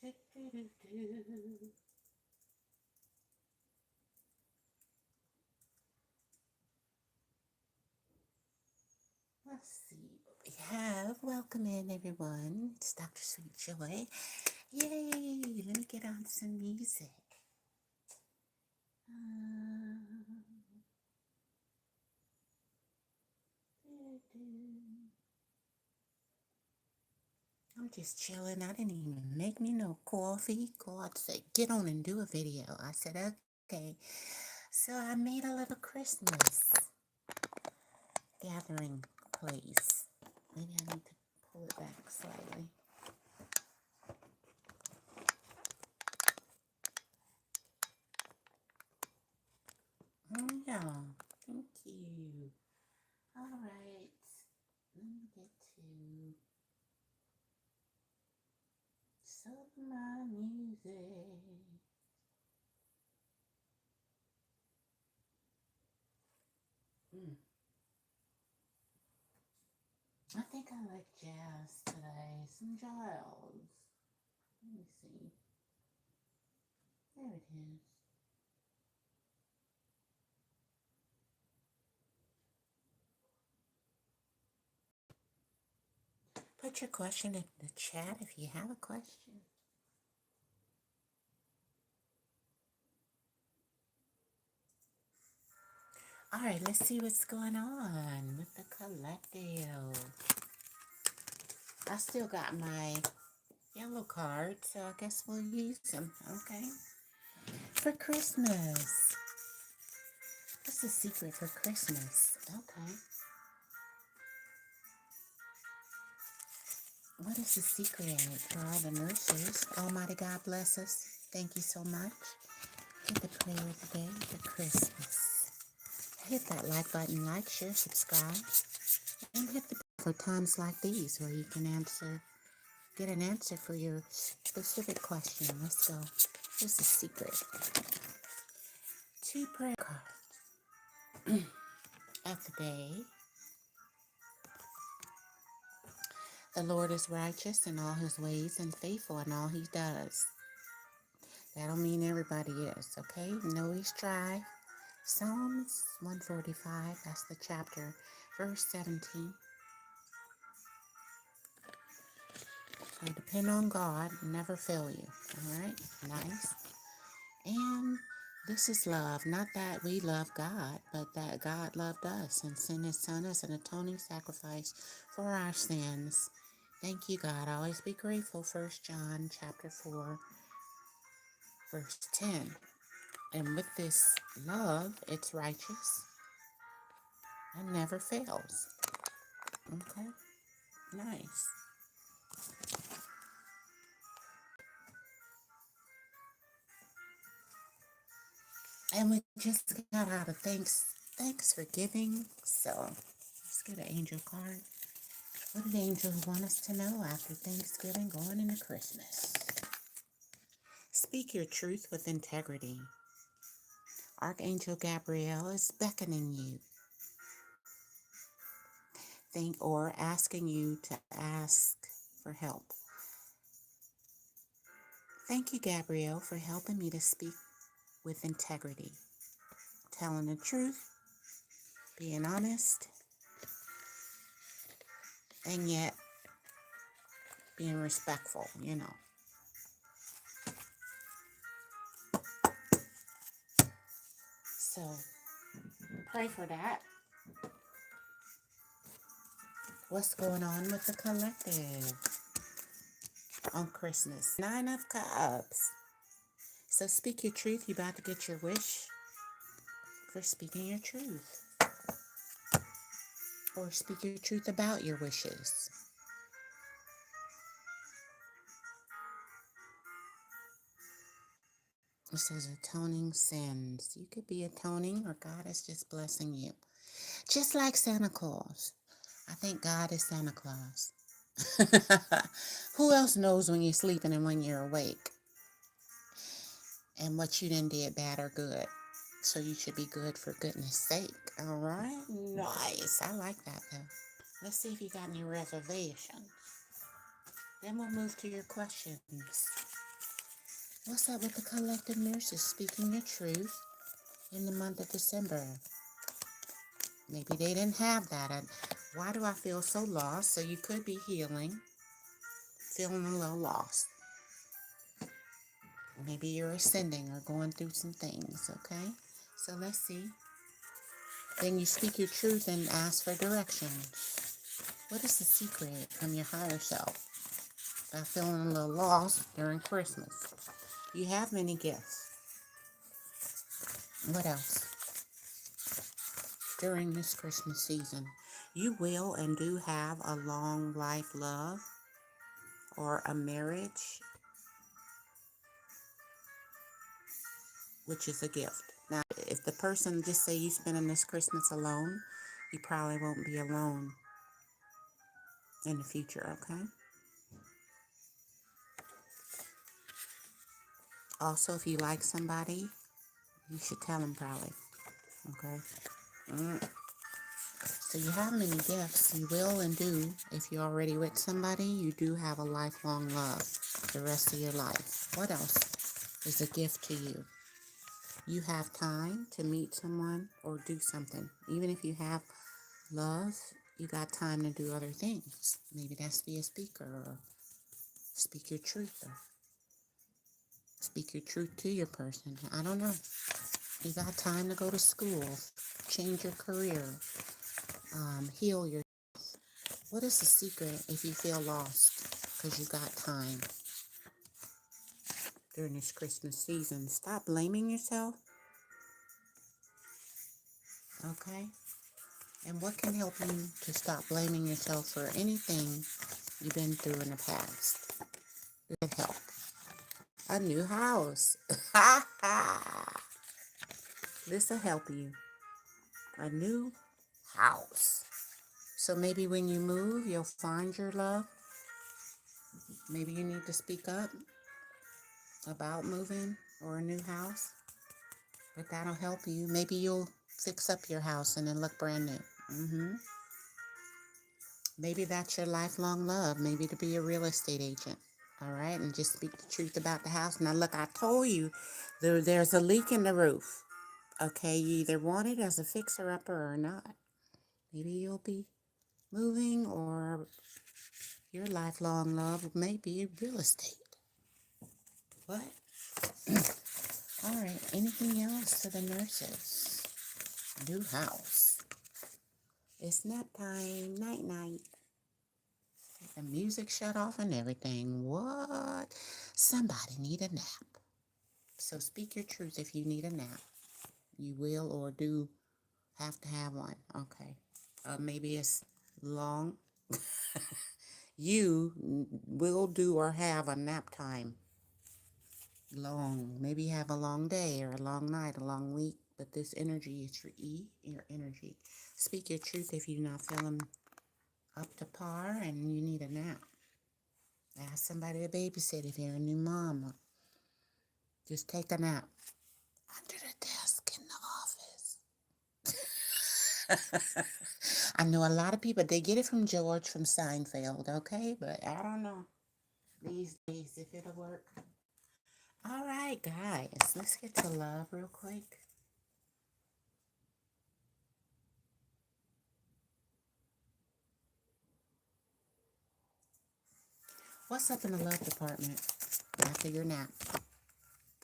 Let's see what we have. Welcome in, everyone. It's Dr. Sweet Joy. Yay! Let me get on some music. I'm just chilling. I didn't even make me no coffee. God said, get on and do a video. I said, okay. So I made a little Christmas gathering place. Maybe I need to pull it back slightly. Oh, yeah. Thank you. All right. Let me get to some of my music. I think I like jazz today. Some jazz. Let me see. There it is. Put your question in the chat if you have a question. All right, let's see what's going on with the collective. I still got my yellow cards, so I guess we'll use them, okay? For Christmas. What's the secret for Christmas? Okay. What is the secret for all the nurses? Almighty God bless us. Thank you so much. Hit the prayer of the day for Christmas. Hit that like button, like, share, subscribe, and hit the bell for times like these where you can get an answer for your specific question. Let's go. What's the secret? 2 prayer cards of the day. The Lord is righteous in all his ways and faithful in all he does. That don't mean everybody is, okay? Know he's tried. Psalms 145, that's the chapter, verse 17. So depend on God, never fail you, all right? Nice. And this is love, not that we love God, but that God loved us and sent his son as an atoning sacrifice for our sins. Thank you, God. Always be grateful. 1 John chapter 4, verse 10. And with this love, it's righteous and never fails. Okay? Nice. And we just got out of thanks for giving. So let's get an angel card. What did angels want us to know after Thanksgiving going into Christmas? Speak your truth with integrity. Archangel Gabriel is beckoning you. Or asking you to ask for help. Thank you, Gabriel, for helping me to speak with integrity, telling the truth, being honest, and yet being respectful, So, pray for that. What's going on with the collective on Christmas? 9 of Cups. So speak your truth. You're about to get your wish for speaking your truth. Or speak your truth about your wishes. It says atoning sins. You could be atoning or God is just blessing you. Just like Santa Claus. I think God is Santa Claus. Who else knows when you're sleeping and when you're awake? And what you done did, bad or good. So you should be good for goodness sake. All right? Nice. I like that, though. Let's see if you got any reservations. Then we'll move to your questions. What's up with the collective nurses speaking the truth in the month of December? Maybe they didn't have that. Why do I feel so lost? So you could be healing, feeling a little lost. Maybe you're ascending or going through some things, okay? So let's see. Then you speak your truth and ask for directions. What is the secret from your higher self about feeling a little lost during Christmas? You have many gifts. What else? During this Christmas season, you will and do have a long life love or a marriage, which is a gift. Now, if the person, just say you spending this Christmas alone, you probably won't be alone in the future, okay? Also, if you like somebody, you should tell them probably, okay? So you have many gifts. You will and do. If you're already with somebody, you do have a lifelong love the rest of your life. What else is a gift to you? You have time to meet someone or do something. Even if you have love, you got time to do other things. Maybe that's be a speaker or speak your truth or speak your truth to your person. I don't know. You got time to go to school, change your career, heal your. What is the secret if you feel lost because you got time during this Christmas season? Stop blaming yourself, okay? And what can help you to stop blaming yourself for anything you've been through in the past? It help. A new house. This will help you. A new house. So maybe when you move, you'll find your love. Maybe you need to speak up about moving or a new house. But that'll help you. Maybe you'll fix up your house and it look brand new. Maybe that's your lifelong love. Maybe to be a real estate agent. All right, and just speak the truth about the house. Now, look, I told you there's a leak in the roof. Okay, you either want it as a fixer-upper or not. Maybe you'll be moving or your lifelong love may be real estate. What? All right, anything else to the nurses? New house. It's nap time. Night-night. The music shut off and everything. What? Somebody need a nap. So speak your truth if you need a nap. You will or do have to have one. Okay. Maybe it's long. You will do or have a nap time. Long. Maybe have a long day or a long night, a long week. But this energy is for your energy. Speak your truth if you're not feeling up to par and you need a nap. Ask somebody to babysit if you're a new mom. Just take a nap under the desk in the office. I know a lot of people, they get it from George from Seinfeld, okay? But I don't know these days if it'll work. All right, guys, let's get to love real quick. What's up in the love department after your nap?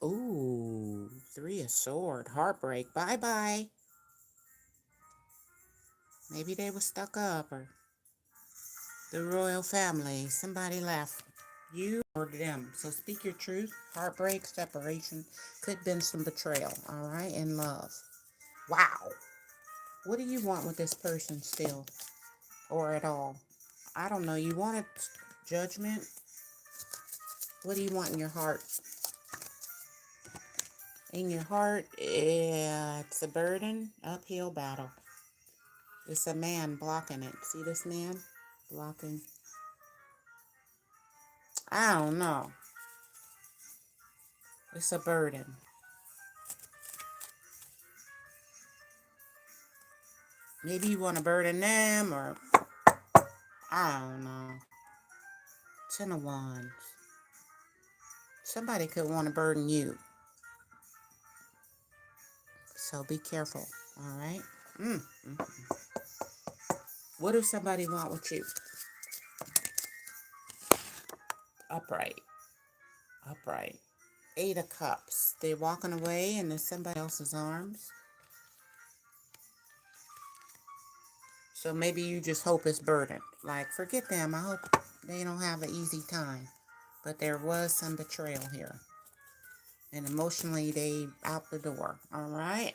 Ooh, 3 of Swords, heartbreak, bye-bye. Maybe they were stuck up or the royal family, somebody left. You or them. So speak your truth. Heartbreak, separation. Could have been some betrayal, all right? And love. Wow. What do you want with this person still? Or at all? I don't know. You wanted judgment? What do you want in your heart? In your heart, it's a burden, uphill battle. It's a man blocking it. See this man? Blocking. I don't know. It's a burden. Maybe you want to burden them or I don't know. 10 of Wands. Somebody could want to burden you. So be careful. All right. What does somebody want with you? Upright. Upright. 8 of Cups. They're walking away into somebody else's arms. So maybe you just hope it's burdened. Like, forget them. I hope they don't have an easy time. But there was some betrayal here. And emotionally, they out the door. All right.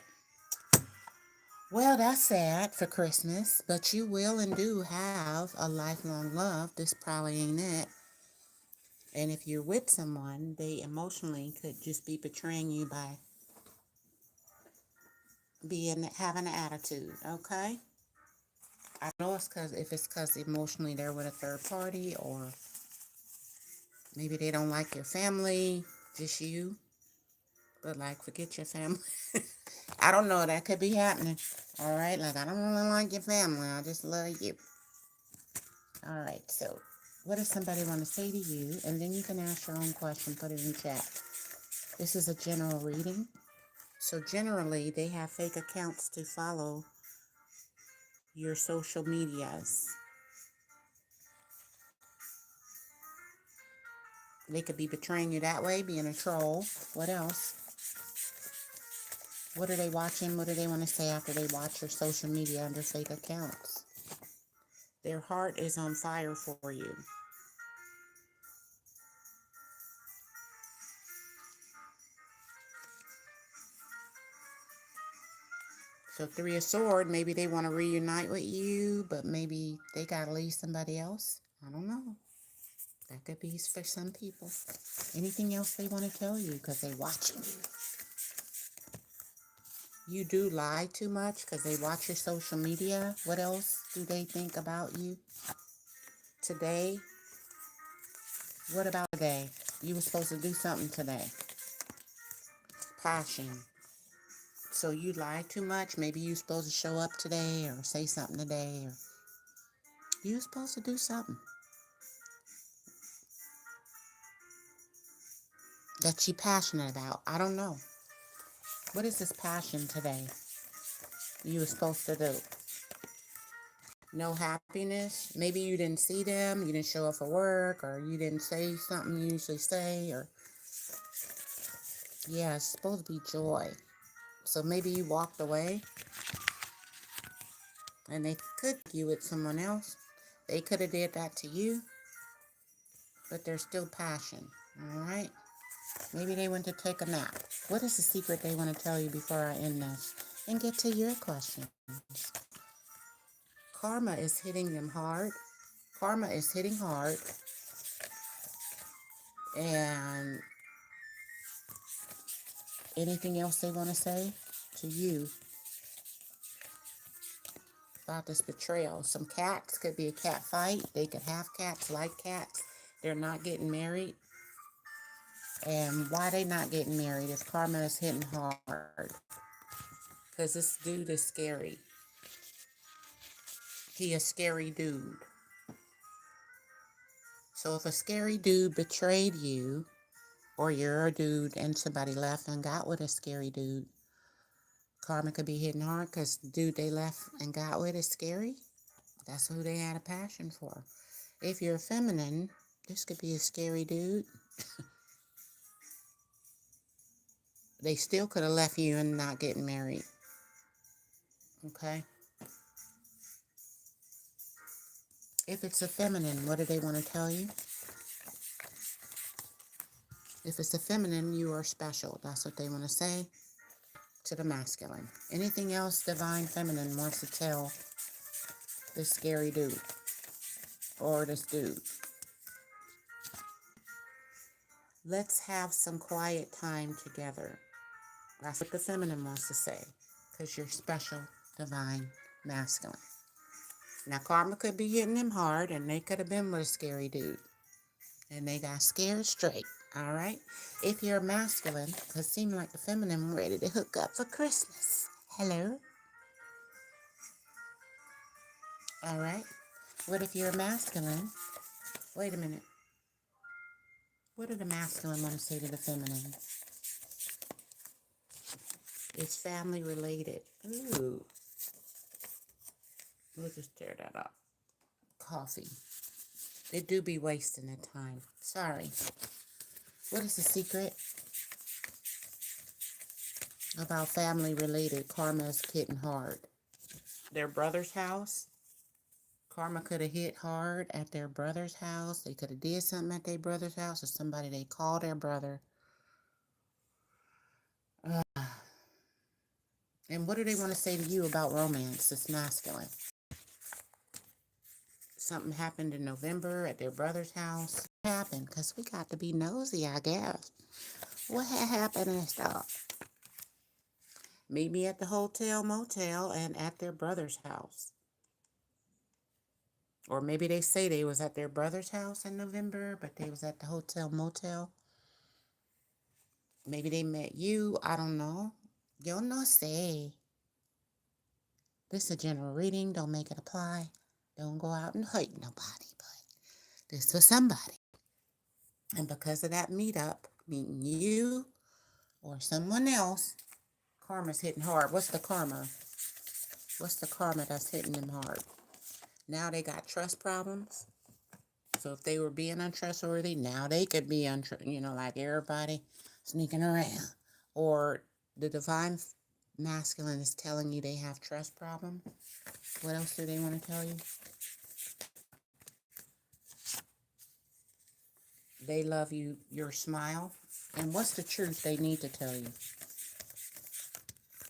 Well, that's sad for Christmas. But you will and do have a lifelong love. This probably ain't it. And if you're with someone, they emotionally could just be betraying you by having an attitude. Okay. I know it's because emotionally they're with a third party, or maybe they don't like your family, just you. But like, forget your family. I don't know. That could be happening. All right. Like, I don't really like your family. I just love you. All right. So, what does somebody want to say to you? And then you can ask your own question. Put it in chat. This is a general reading. So generally, they have fake accounts to follow your social medias. They could be betraying you that way, being a troll. What else? What are they watching? What do they want to say after they watch your social media under fake accounts? Their heart is on fire for you. So 3 of Swords, maybe they want to reunite with you, but maybe they got to leave somebody else. I don't know. That could be for some people. Anything else they want to tell you because they're watching you. You do lie too much because they watch your social media. What else do they think about you? Today? What about today? You were supposed to do something today. Passion. So you lie too much. Maybe you're supposed to show up today or say something today. Or you're supposed to do something that you're passionate about. I don't know. What is this passion today you were supposed to do? No happiness. Maybe you didn't see them. You didn't show up for work, or you didn't say something you usually say, or yeah, it's supposed to be joy. So maybe you walked away and they could you with someone else. They could have did that to you, but there's still passion. All right. Maybe they went to take a nap. What is the secret they want to tell you before I end this and get to your questions? Karma is hitting them hard. Karma is hitting hard. And anything else they want to say to you about this betrayal? Some cats, could be a cat fight. They could have cats, like cats. They're not getting married. And why they not getting married if karma is hitting hard? Because this dude is scary. He a scary dude. So if a scary dude betrayed you, or you're a dude and somebody left and got with a scary dude, karma could be hitting hard because the dude they left and got with is scary. That's who they had a passion for. If you're feminine, this could be a scary dude. They still could have left you and not getting married. Okay? If it's a feminine, what do they want to tell you? If it's a feminine, you are special. That's what they want to say to the masculine. Anything else divine feminine wants to tell this scary dude or this dude? Let's have some quiet time together. That's what the feminine wants to say, because you're special, divine, masculine. Now, karma could be hitting them hard, and they could have been with a scary dude, and they got scared straight, all right? If you're masculine, because it seems like the feminine ready to hook up for Christmas. Hello? All right? What if you're masculine? Wait a minute. What do the masculine want to say to the feminine? It's family related. Ooh. We'll just tear that up. Coffee. It do be wasting the time. Sorry. What is the secret about family related? Karma is hitting hard. Their brother's house. Karma could have hit hard at their brother's house. They could have did something at their brother's house, or somebody they call their brother. And what do they want to say to you about romance? It's masculine. Something happened in November at their brother's house. What happened? Because we got to be nosy, I guess. What had happened and stuff? Meet me at the hotel, motel, and at their brother's house. Or maybe they say they was at their brother's house in November, but they was at the hotel, motel. Maybe they met you. I don't know. Yo no sé. This is a general reading. Don't make it apply. Don't go out and hurt nobody, but this for somebody. And because of that meetup, meeting you or someone else, karma's hitting hard. What's the karma? What's the karma that's hitting them hard? Now they got trust problems. So if they were being untrustworthy, now they could be like everybody sneaking around. Or the divine masculine is telling you they have trust problems. What else do they want to tell you? They love you, your smile. And what's the truth they need to tell you?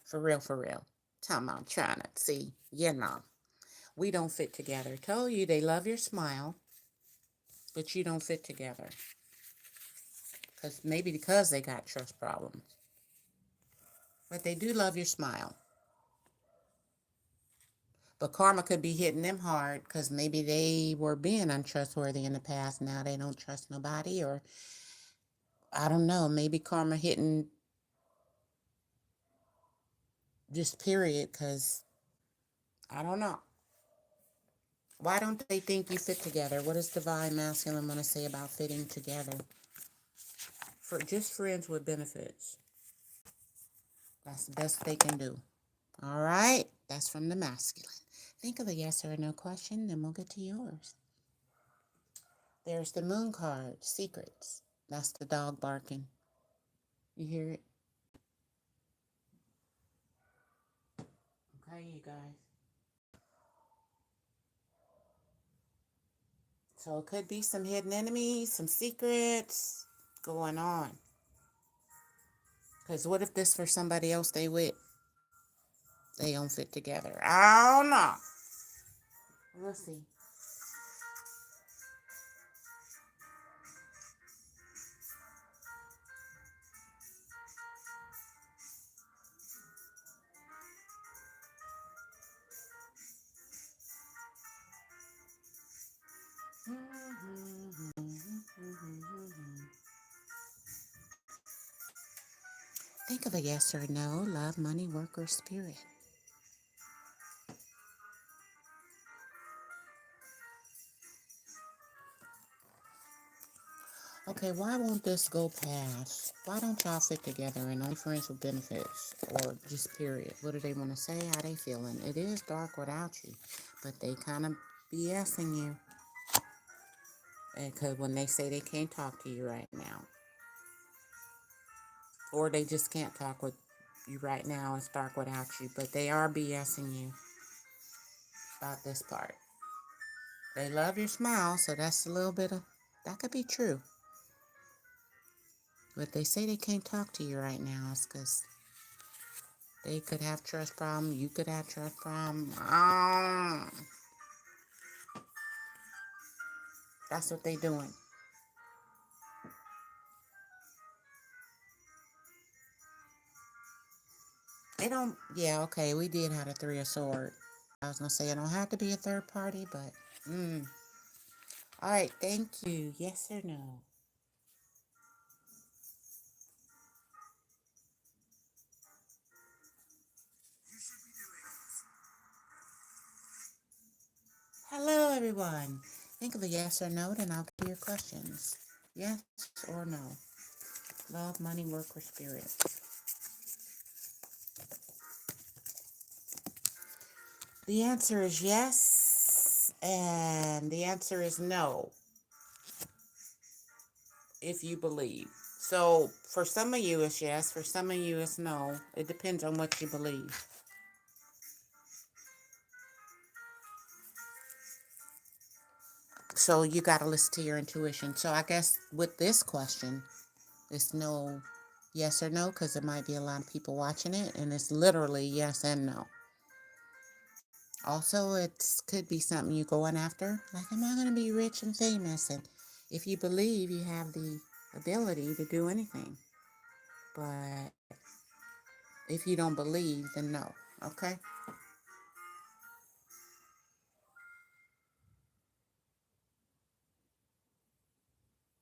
For real, for real. Talking about trying to see, we don't fit together. Told you they love your smile, but you don't fit together. Because they got trust problems. But they do love your smile. But karma could be hitting them hard because maybe they were being untrustworthy in the past. Now they don't trust nobody, or I don't know. Maybe karma hitting just period because I don't know. Why don't they think you fit together? What does divine masculine want to say about fitting together? For just friends with benefits. That's the best they can do. All right? That's from the masculine. Think of a yes or a no question, then we'll get to yours. There's the moon card, secrets. That's the dog barking. You hear it? Okay, you guys. So it could be some hidden enemies, some secrets going on. Because what if this for somebody else they with? They don't fit together. I don't know. We'll see. Think of a yes or no, love, money, work, or spirit. Okay, why won't this go past? Why don't y'all fit together and only friends with benefits? Or just period? What do they want to say? How they feeling? It is dark without you, but they kind of BSing you. Because when they say they can't talk to you right now. Or they just can't talk with you right now. It's dark without you. But they are BSing you about this part. They love your smile, so that's a little bit of... That could be true. But they say they can't talk to you right now. It's because they could have trust problem. You could have trust problem. That's what they doing. They don't... Yeah, okay. We did have a 3 of swords. I was going to say it don't have to be a third party, but... All right, thank you. Yes or no? Hello, everyone. Think of a yes or no, then I'll get your questions. Yes or no? Love, money, work, or spirit? The answer is yes, and the answer is no, if you believe. So for some of you it's yes, for some of you it's no. It depends on what you believe. So you got to listen to your intuition. So I guess with this question, it's no yes or no, because there might be a lot of people watching it, and it's literally yes and no. Also, it could be something you're going after. Like, am I going to be rich and famous? And if you believe, you have the ability to do anything. But if you don't believe, then no. Okay?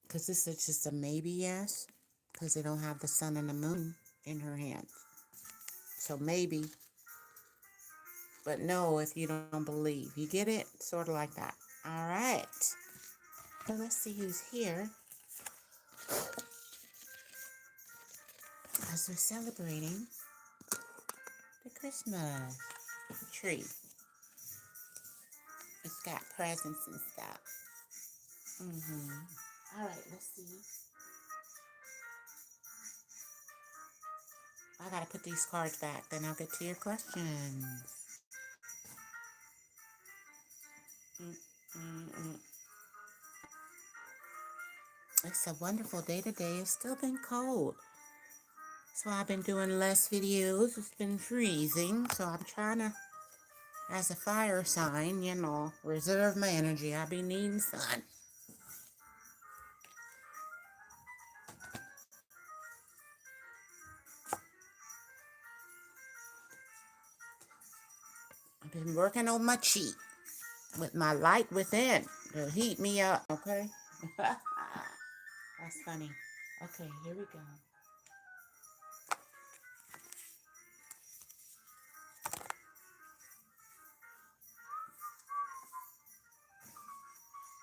Because this is just a maybe yes. Because they don't have the sun and the moon in her hands. So maybe, but no if you don't believe. You get it? Sort of like that. All right. So let's see who's here. As we're celebrating the Christmas tree. It's got presents and stuff. All right, let's see. I gotta put these cards back, then I'll get to your questions. Mm-mm-mm. It's a wonderful day today. It's still been cold. So I've been doing less videos. It's been freezing. So I'm trying to, as a fire sign, reserve my energy. I be needing sun. I've been working on my chi with my light within to heat me up, okay? That's funny. Okay, here we go.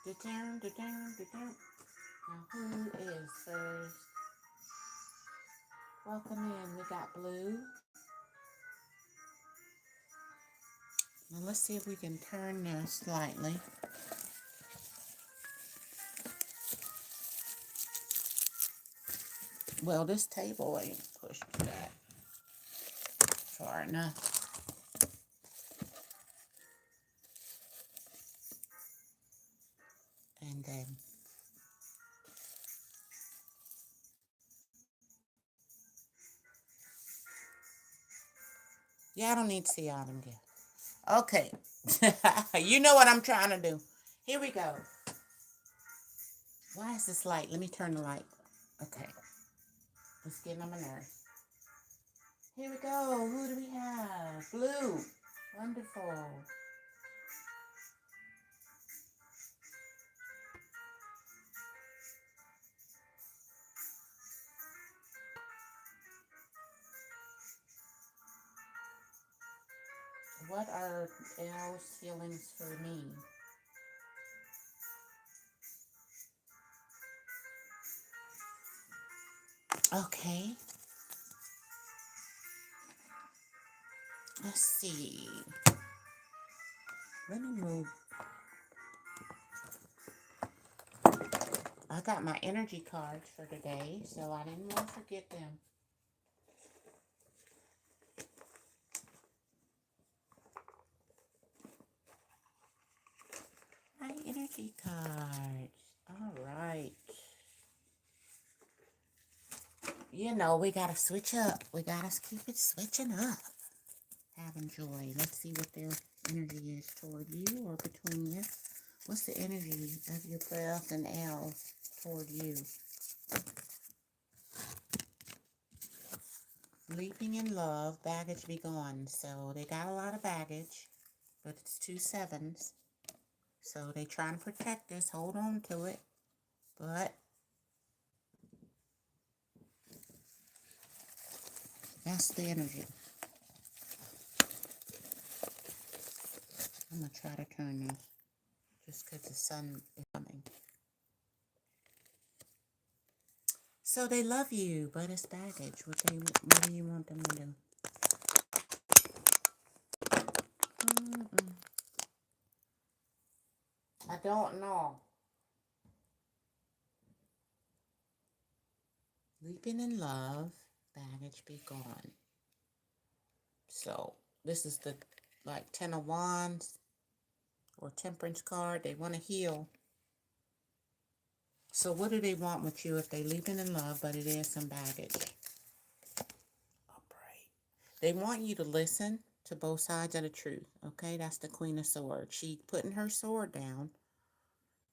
Da-dum, da-dum, da-dum. Now, who is first? Welcome in. We got Blue. Now, let's see if we can turn this slightly. Well, this table ain't pushed back far enough. And then, yeah, I don't need to see all them there. Okay. You know what I'm trying to do. Here we go. Why is this light? Let me turn the light. Okay. It's getting on my nerves. Here we go. Who do we have? Blue. Wonderful. What are Elle's feelings for me? Okay. Let's see. Let me move. I got my energy cards for today, so I didn't want to forget them. My energy cards. All right. You know, we got to switch up. We got to keep it switching up. Having joy. Let's see what their energy is toward you or between you. What's the energy of your breath and Elle toward you? Leaping in love, baggage be gone. So they got a lot of baggage, but it's 2 sevens. So they trying to protect this, hold on to it, but that's the energy. I'm going to try to turn this just because the sun is coming. So they love you, but it's baggage. What do you want them to do? I don't know. Leaping in love, baggage be gone. So this is the like 10 of Wands or Temperance card. They want to heal. So what do they want with you if they leaping in love, but it is some baggage? Upright. They want you to listen to both sides of the truth. Okay, that's the Queen of Swords. She putting her sword down,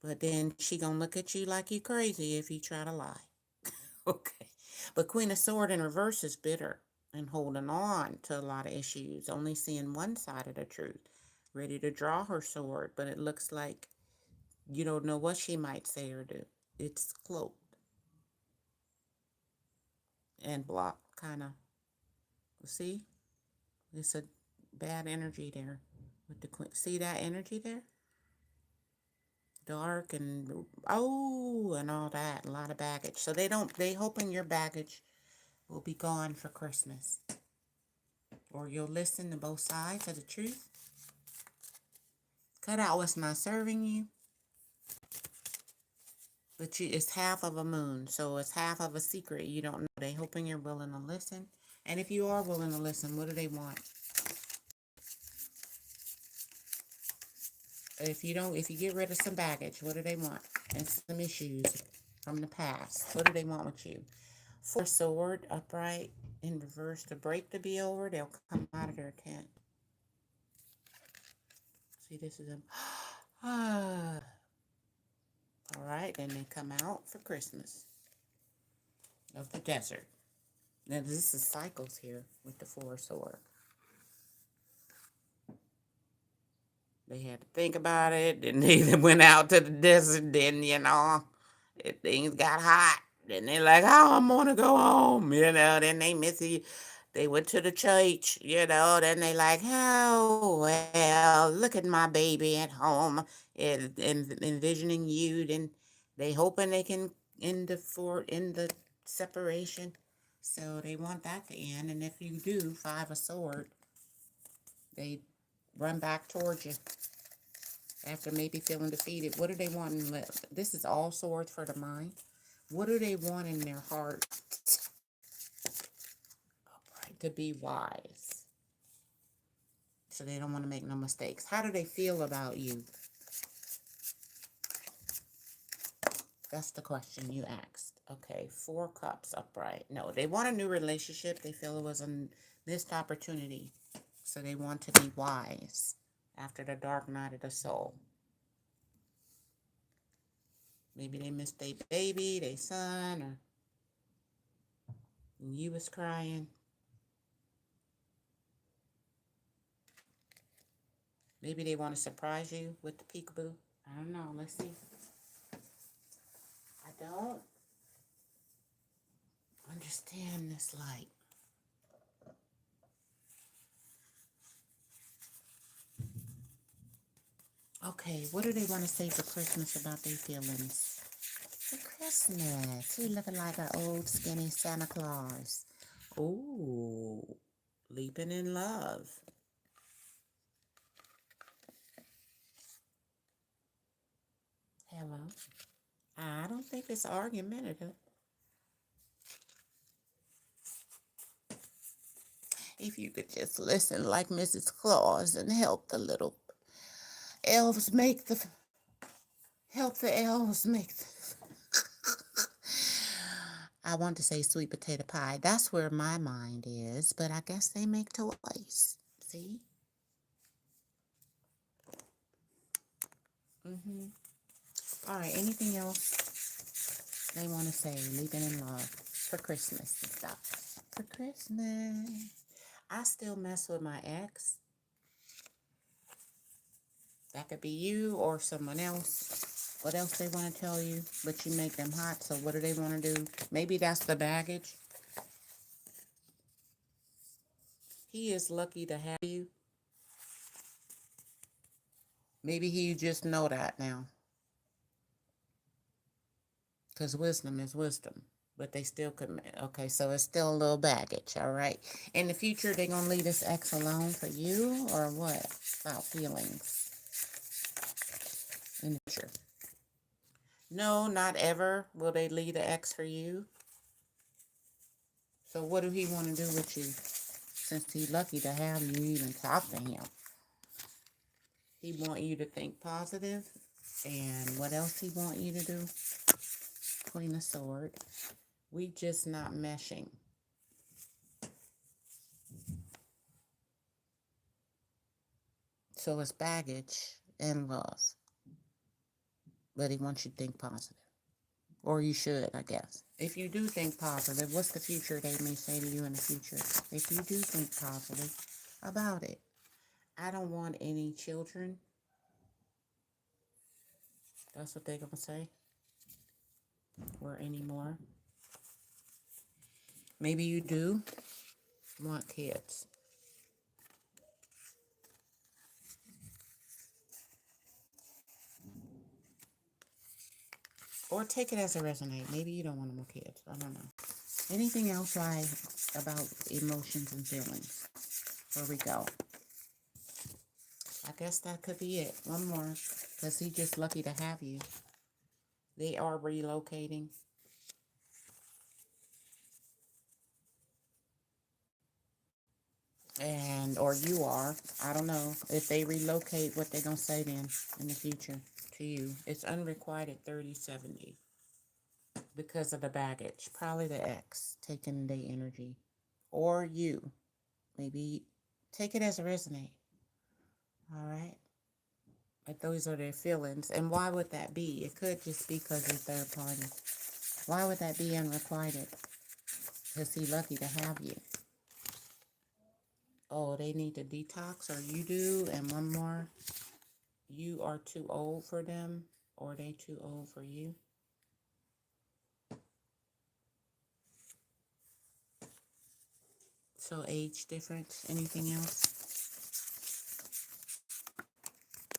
but then she gonna look at you like you crazy if you try to lie. Okay. But Queen of Sword in reverse is bitter and holding on to a lot of issues, only seeing one side of the truth, ready to draw her sword, but it looks like you don't know what she might say or do. It's cloaked and blocked, kind of. See? It's a bad energy there with the Queen. See that energy there? Dark and, oh, and all that. A lot of baggage. So they hoping your baggage will be gone for Christmas. Or you'll listen to both sides of the truth. Cut out what's not serving you. But it's half of a moon, so it's half of a secret you don't know. They hoping you're willing to listen. And if you are willing to listen, what do they want? If you get rid of some baggage, what do they want? And some issues from the past. What do they want with you? Four sword, upright, in reverse, to break to be over. They'll come out of their tent. See, this is them. All right, then they come out for Christmas of the desert. Now, this is cycles here with the Four Sword. They had to think about it. Then they went out to the desert. Then, things got hot. Then they like, oh, I'm going to go home. Then they miss you. They went to the church, Then they like, oh, well, look at my baby at home. And envisioning you. Then they hoping they can end the separation. So they want that to end. And if you do, Five of Swords, they run back towards you after maybe feeling defeated. What do they want in life? This is all swords for the mind. What do they want in their heart? Upright, to be wise. So they don't want to make no mistakes. How do they feel about you? That's the question you asked. Okay, Four Cups upright. No, they want a new relationship. They feel it was a missed opportunity. So they want to be wise after the dark night of the soul. Maybe they missed their baby, their son, or you was crying. Maybe they want to surprise you with the peekaboo. I don't know. Let's see. I don't understand this light. Okay, what do they want to say for Christmas about their feelings? For Christmas. He looking like an old skinny Santa Claus. Ooh, leaping in love. Hello. I don't think it's argumentative. If you could just listen like Mrs. Claus and help the little elves make the... Help the elves make the... I want to say sweet potato pie. That's where my mind is, but I guess they make toys. See? All right, anything else they want to say, leaping in love for Christmas and stuff? For Christmas. I still mess with my ex. That could be you or someone else. What else they want to tell you, but you make them hot, so what do they want to do? Maybe that's the baggage. He is lucky to have you. Maybe he just know that now. Because wisdom is wisdom. But they still could. Okay, so it's still a little baggage. All right. In the future, they gonna leave this ex alone for you, or what? About feelings in the future. No, not ever will they leave the ex for you. So what do he want to do with you? Since he's lucky to have you even talk to him. He want you to think positive. And what else he want you to do? Queen of Swords. We just not meshing. So it's baggage and love. But he wants you to think positive. Or you should, I guess. If you do think positive, what's the future they may say to you in the future? If you do think positive about it. I don't want any children. That's what they're going to say. Or any more. Maybe you do want kids. Or take it as a resonate. Maybe you don't want more kids. I don't know. Anything else about emotions and feelings? Where we go. I guess that could be it. One more. Because he's just lucky to have you. They are relocating. And, or you are. I don't know. If they relocate, what they going to say then in the future to you. It's unrequited 30-70. Because of the baggage. Probably the ex taking their energy. Or you. Maybe take it as a resonate. Alright? But those are their feelings. And why would that be? It could just be because of third party. Why would that be unrequited? Because he's lucky to have you. Oh, they need to detox, or you do, and one more. You are too old for them, or they too old for you. So age difference, anything else?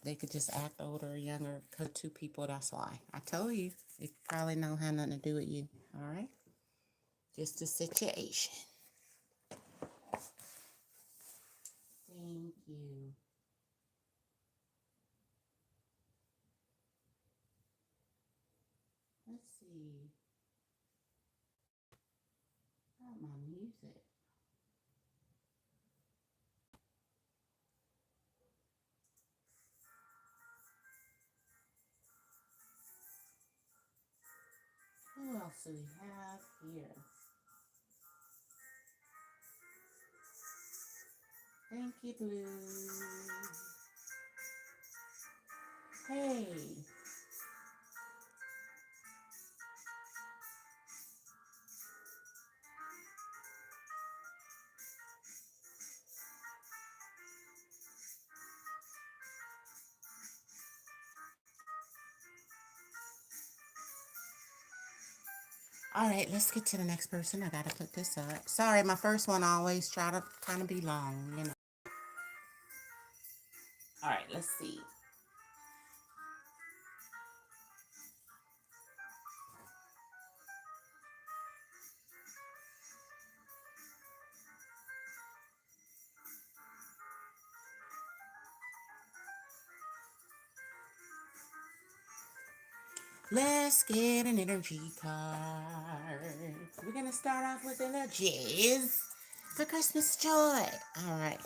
They could just act older or younger, because two people, that's why. I told you, it probably don't have nothing to do with you, all right? Just a situation. Thank you. Let's see. Oh, my music. Who else do we have here? Thank you, Blue. Hey. All right, let's get to the next person. I gotta put this up. Sorry, my first one always try to kind of be long, you know. All right, let's see. Let's get an energy card. We're gonna start off with energies for Christmas joy. All right.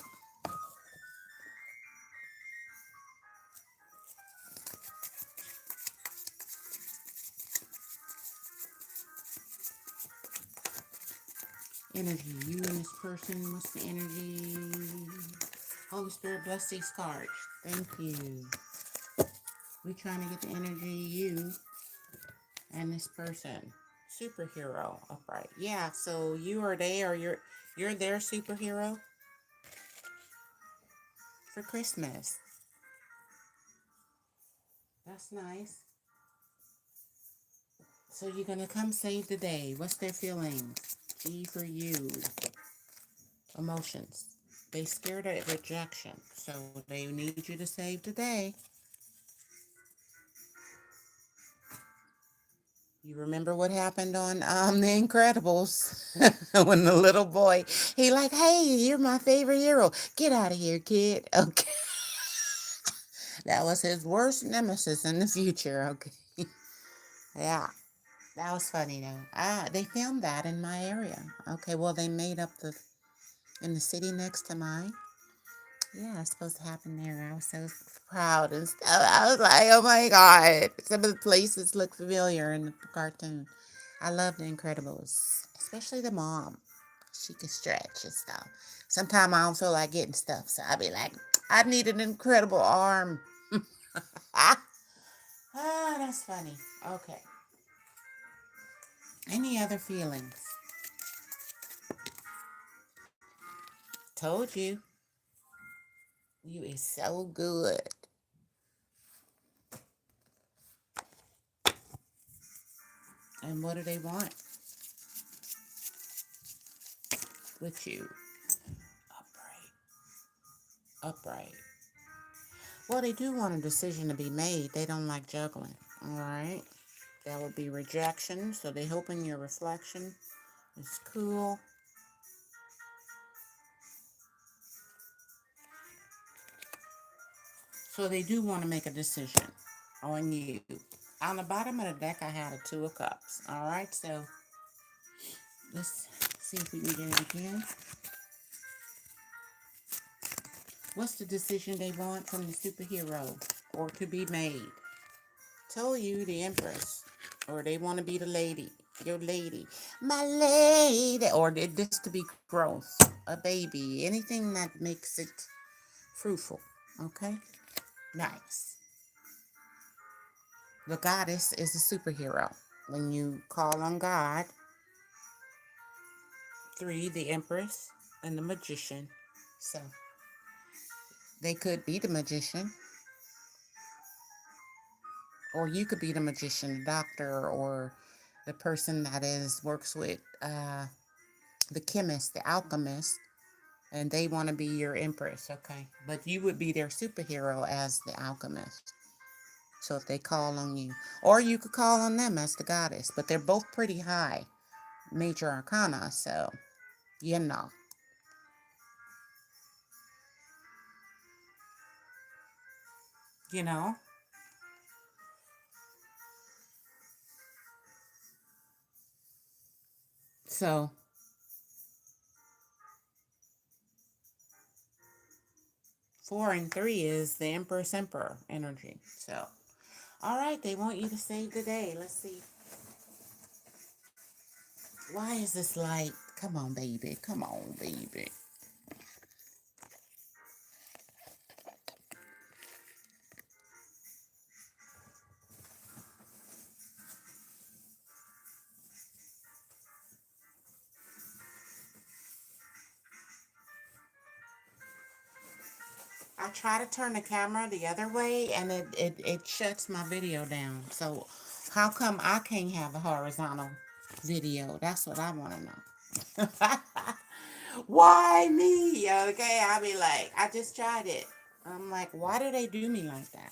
Energy. You and this person. What's the energy? Holy Spirit, bless these cards. Thank you. We're trying to get the energy you and this person. Superhero upright. Yeah, so you are they, or you're their superhero for Christmas. That's nice. So you're gonna come save the day. What's their feelings? G for you. Emotions. They scared of rejection, so they need you to save the day. You remember what happened on The Incredibles when the little boy, he like, hey, you're my favorite hero. Get out of here, kid. Okay. That was his worst nemesis in the future. Okay. Yeah. That was funny though. They filmed that in my area. Okay, well they made up in the city next to mine. Yeah, it's supposed to happen there. I was so proud and stuff. I was like, oh my God. Some of the places look familiar in the cartoon. I love The Incredibles, especially the mom. She can stretch and stuff. Sometimes I don't feel like getting stuff, so I'll be like, I need an incredible arm. Ah, that's funny. Okay. Any other feelings? Told you. You is so good. And what do they want with you? Upright. Upright. Well, they do want a decision to be made. They don't like juggling. All right. That would be rejection. So they hoping your reflection is cool. So they do want to make a decision on you. On the bottom of the deck, I had a Two of Cups. All right. So let's see if we can get it again. What's the decision they want from the superhero or to be made? Told you, the Empress. Or they want to be the lady. Your lady. My lady. Or this to be growth. A baby. Anything that makes it fruitful. Okay? Nice. The goddess is a superhero. When you call on God, 3, the Empress and the Magician. So, they could be the magician. Or you could be the magician, the doctor, or the person that works with the chemist, the alchemist, and they want to be your empress, okay? But you would be their superhero as the alchemist. So if they call on you, or you could call on them as the goddess, but they're both pretty high, major arcana, so you know. You know? So 4 and 3 is the Empress Emperor energy. So, all right, they want you to save the day. Let's see. Why is this light? Come on, baby. Come on, baby. I try to turn the camera the other way and it shuts my video down. So how come I can't have a horizontal video? That's what I want to know. Why me? Okay, I'll be like, I just tried it. I'm like, why do they do me like that?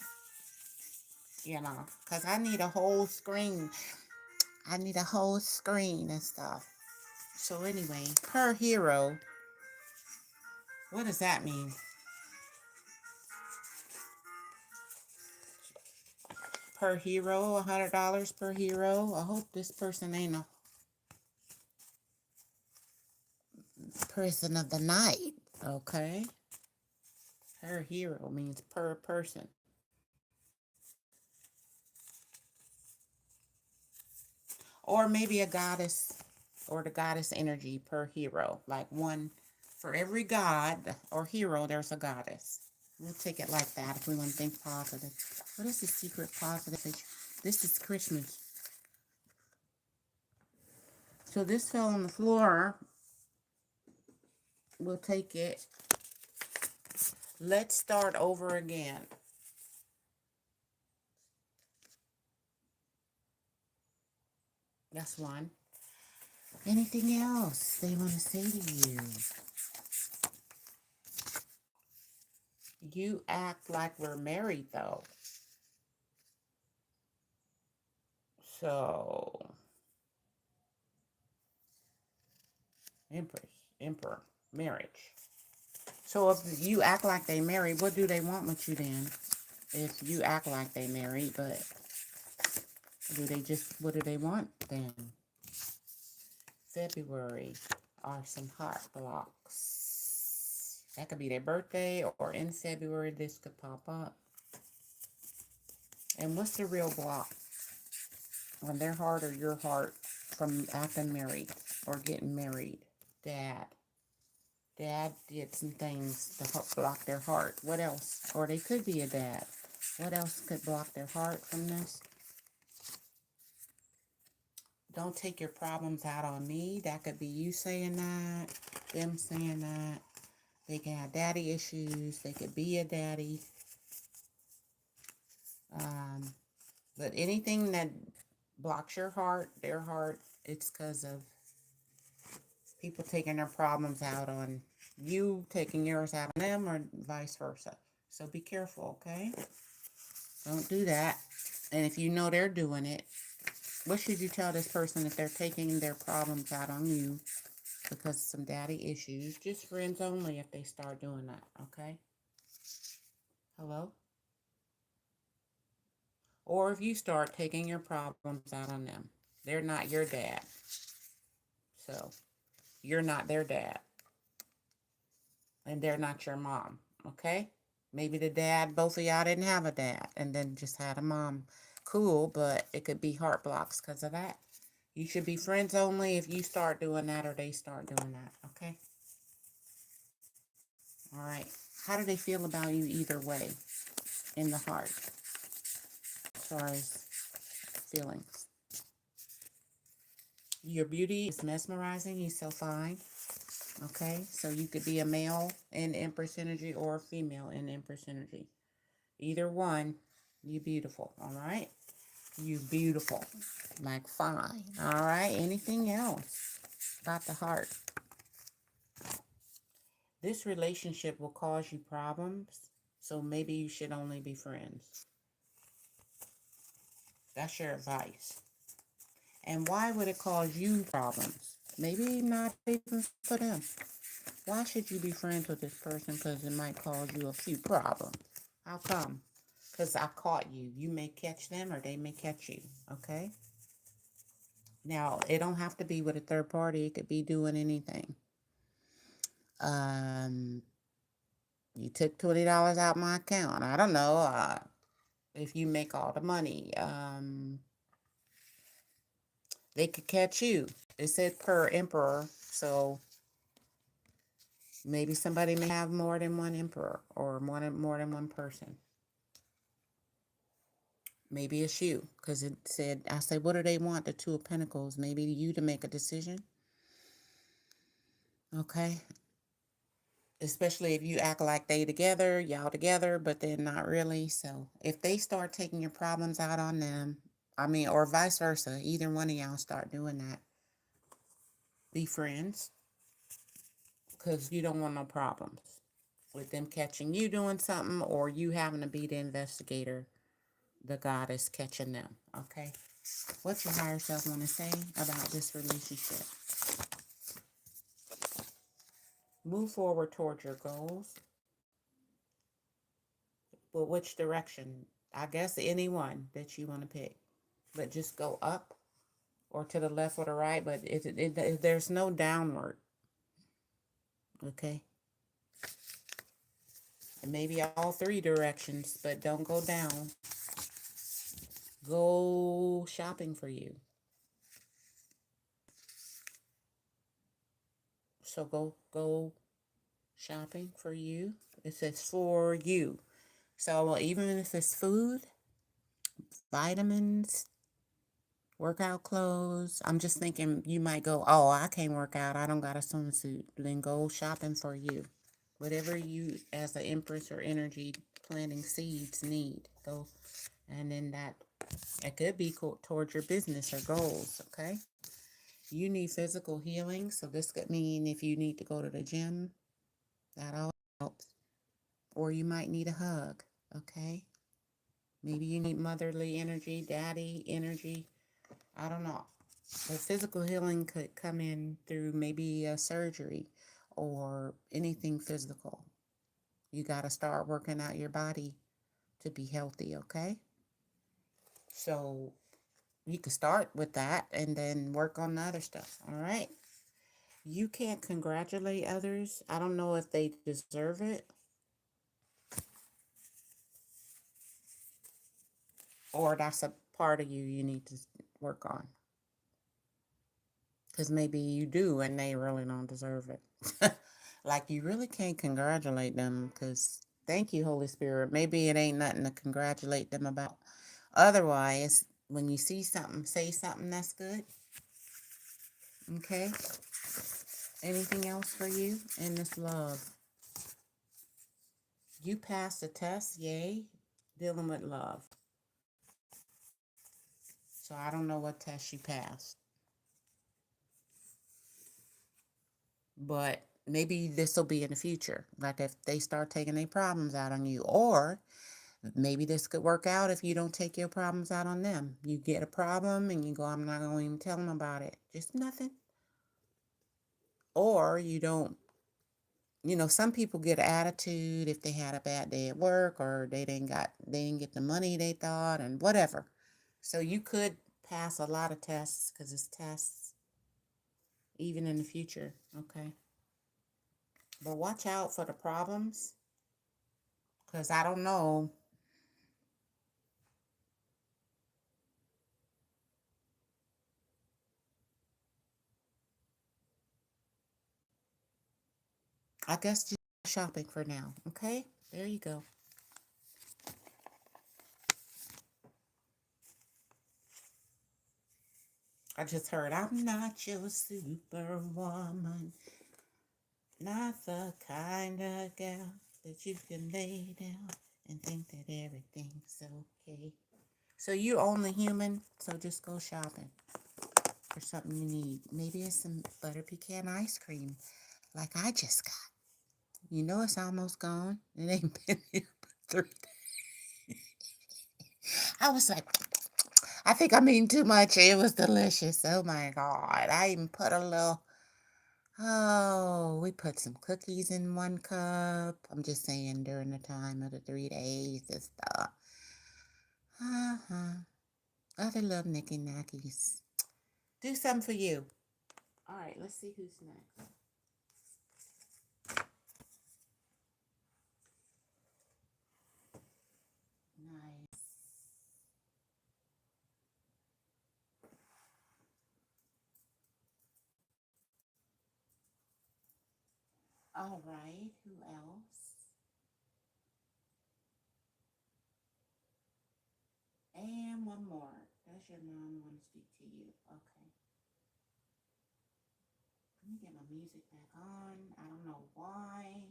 You know, because I need a whole screen. I need a whole screen and stuff. So anyway, per hero, what does that mean? Per hero, $100 per hero. I hope this person ain't a person of the night. Okay. Per hero means per person. Or maybe a goddess or the goddess energy per hero. Like one for every god or hero, there's a goddess. We'll take it like that if we want to think positive. What is the secret positive? This is Christmas. So this fell on the floor. We'll take it. Let's start over again. That's one. Anything else they want to say to you? You act like we're married, though. So, Empress, Emperor, marriage. So if you act like they married, what do they want with you then? If you act like they married, but what do they want then? February are some heart blocks. That could be their birthday, or in February this could pop up. And what's the real block on their heart or your heart from acting married or getting married? Dad. Dad did some things to block their heart. What else? Or they could be a dad. What else could block their heart from this? Don't take your problems out on me. That could be you saying that, them saying that. They can have daddy issues. They could be a daddy. But anything that blocks your heart, their heart, it's because of people taking their problems out on you, taking yours out on them, or vice versa. So be careful, okay? Don't do that. And if you know they're doing it, what should you tell this person if they're taking their problems out on you because of some daddy issues? Just friends only if they start doing that, okay? Hello? Or if you start taking your problems out on them. They're not your dad. So, you're not their dad. And they're not your mom, okay? Maybe the dad, both of y'all didn't have a dad and then just had a mom. Cool, but it could be heart blocks because of that. You should be friends only if you start doing that or they start doing that, okay? All right. How do they feel about you either way in the heart as far as feelings? Your beauty is mesmerizing. You're so fine. Okay, so you could be a male in Empress energy or a female in Empress energy. Either one, you beautiful, all right? You beautiful, like fine, all right? Anything else about the heart? This relationship will cause you problems, so maybe you should only be friends. That's your advice. And why would it cause you problems? Maybe not even for them. Why should you be friends with this person? Because it might cause you a few problems. How come? Because I caught you. You may catch them or they may catch you. Okay? Now, it don't have to be with a third party. It could be doing anything. You took $20 out my account. I don't know. If you make all the money. They could catch you. It said per emperor. So maybe somebody may have more than one emperor or more than one person. Maybe it's you, because it said, I said, what do they want? The Two of Pentacles. Maybe you to make a decision. Okay. Especially if you act like they together, y'all together, but they're not really. So if they start taking your problems out on them, or vice versa, either one of y'all start doing that, be friends, because you don't want no problems with them catching you doing something or you having to be the investigator, the goddess catching them. Okay. What your higher self want to say about this relationship? Move forward towards your goals. But which direction? I guess any one that you want to pick. But just go up or to the left or the right. But there's no downward. Okay? And maybe all three directions, but don't go down. Go shopping for you. So go shopping for you. It says for you. So even if it's food, vitamins, workout clothes, I'm just thinking you might go, oh, I can't work out. I don't got a swimsuit. Then go shopping for you. Whatever you, as an Empress or energy planting seeds, need. Go. And then that could be towards your business or goals, okay? You need physical healing. So this could mean if you need to go to the gym, that all helps. Or you might need a hug, okay? Maybe you need motherly energy, daddy energy. I don't know. The physical healing could come in through maybe a surgery or anything physical. You got to start working out your body to be healthy, okay? So you can start with that and then work on the other stuff, all right? You can't congratulate others. I don't know if they deserve it or that's a part of you need to work on. Because maybe you do and they really don't deserve it. Like, you really can't congratulate them because, thank you, Holy Spirit. Maybe it ain't nothing to congratulate them about. Otherwise, when you see something, say something that's good. Okay? Anything else for you in this love? You passed the test, yay. Dealing with love. So I don't know what test you passed. But maybe this will be in the future. Like if they start taking their problems out on you. Or maybe this could work out if you don't take your problems out on them. You get a problem and you go, I'm not going to even tell them about it. Just nothing. Or you don't, some people get attitude if they had a bad day at work or they didn't get the money they thought and whatever. So you could pass a lot of tests because it's tests even in the future, okay? But watch out for the problems because I don't know. I guess just shopping for now, okay? There you go. I just heard, I'm not your superwoman, not the kind of gal that you can lay down and think that everything's okay. So you're only human, so just go shopping for something you need. Maybe it's some butter pecan ice cream like I just got. You know it's almost gone. It ain't been here for 3 days. I was like, I think I'm eating too much. It was delicious. Oh my God. I even put a little, we put some cookies in 1 cup. I'm just saying during the time of the 3 days and stuff. Uh-huh. Other little knicky knackies. Do something for you. All right, let's see who's next. Nice. All right, who else? And one more. Does your mom want to speak to you? Okay. Let me get my music back on. I don't know why.